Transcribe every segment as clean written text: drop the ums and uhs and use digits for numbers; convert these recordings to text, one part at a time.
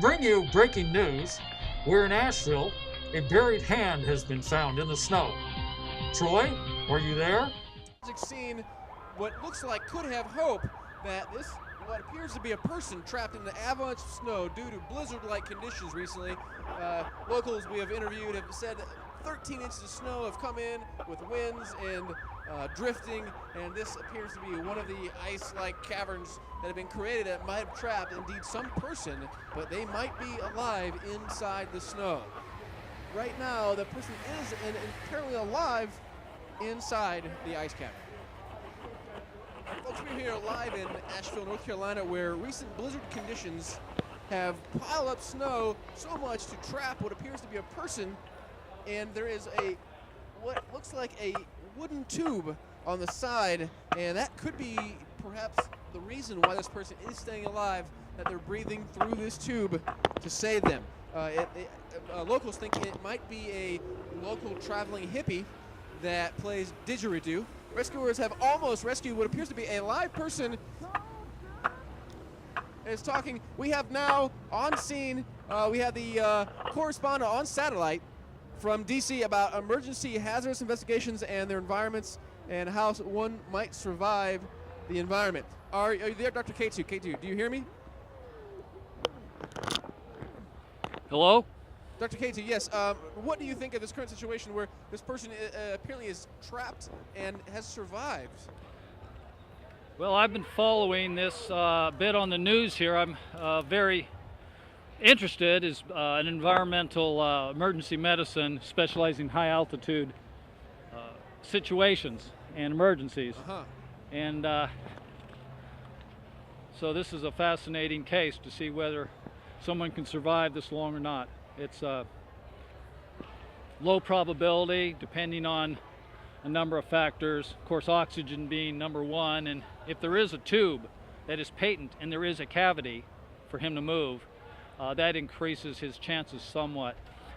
bring you breaking news. We're in Asheville. A buried hand has been found in the snow. Troy, are you there? Seen what looks like could have hope that what appears to be a person trapped in an avalanche of snow due to blizzard-like conditions recently. Locals we have interviewed have said 13 inches of snow have come in with winds and drifting, and this appears to be one of the ice-like caverns that have been created that might have trapped indeed some person, but they might be alive inside the snow. Right now, the person is apparently alive inside the ice cavern. Folks, we're here live in Asheville, North Carolina, where recent blizzard conditions have piled up snow so much to trap what appears to be a person, and there is what looks like a wooden tube on the side, and that could be perhaps the reason why this person is staying alive, that they're breathing through this tube to save them. Locals think it might be a local traveling hippie that plays didgeridoo. Rescuers have almost rescued what appears to be a live person. Is talking. We have now on scene, we have the correspondent on satellite from DC about emergency hazardous investigations and their environments and how one might survive the environment. Are you there, Dr. K2? K2, do you hear me? Hello? Dr. K2, yes. What do you think of this current situation where this person apparently is trapped and has survived? Well, I've been following this bit on the news here. I'm very interested as an environmental emergency medicine specializing in high altitude situations and emergencies. And so this is a fascinating case to see whether someone can survive this long or not. It's low probability depending on a number of factors, of course oxygen being number one, and if there is a tube that is patent and there is a cavity for him to move, that increases his chances somewhat.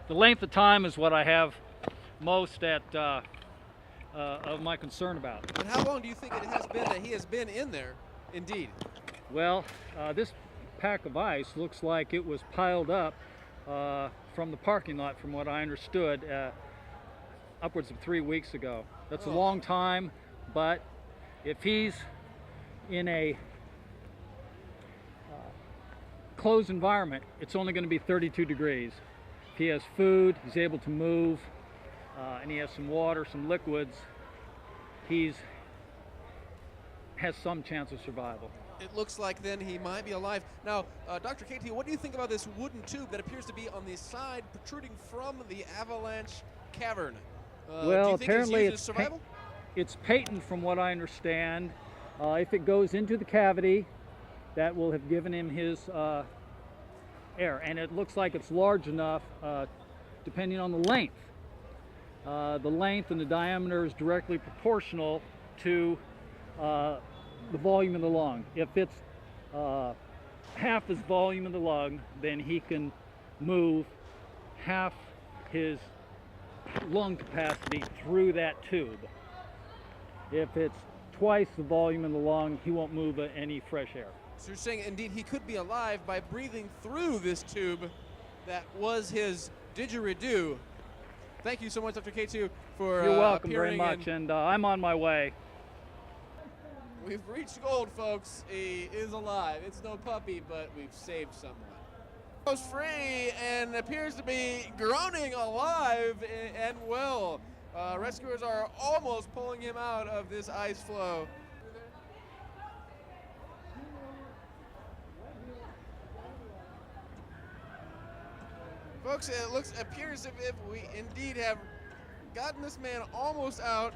The length of time is what I have most of my concern about. And how long do you think it has been that he has been in there, indeed? Well, this pack of ice looks like it was piled up from the parking lot, from what I understood, upwards of 3 weeks ago. That's a long time, but if he's in a closed environment, it's only going to be 32 degrees. If he has food, he's able to move, and he has some water, some liquids, has some chance of survival. It looks like then he might be alive. Now, Dr. KT, what do you think about this wooden tube that appears to be on the side protruding from the avalanche cavern? Well, do you think apparently it's survival? It's patent from what I understand. If it goes into the cavity, that will have given him his air. And it looks like it's large enough, depending on the length. The length and the diameter is directly proportional to the volume of the lung. If it's half his volume of the lung, then he can move half his lung capacity through that tube. If it's twice the volume of the lung, he won't move any fresh air. So you're saying indeed he could be alive by breathing through this tube that was his didgeridoo. Thank you so much, Dr. K2, for You're welcome very appearing much, and I'm on my way. We've reached gold, folks. He is alive. It's no puppy, but we've saved someone. Goes free and appears to be groaning alive and well. Rescuers are almost pulling him out of this ice flow. Folks, it appears as if we indeed have gotten this man almost out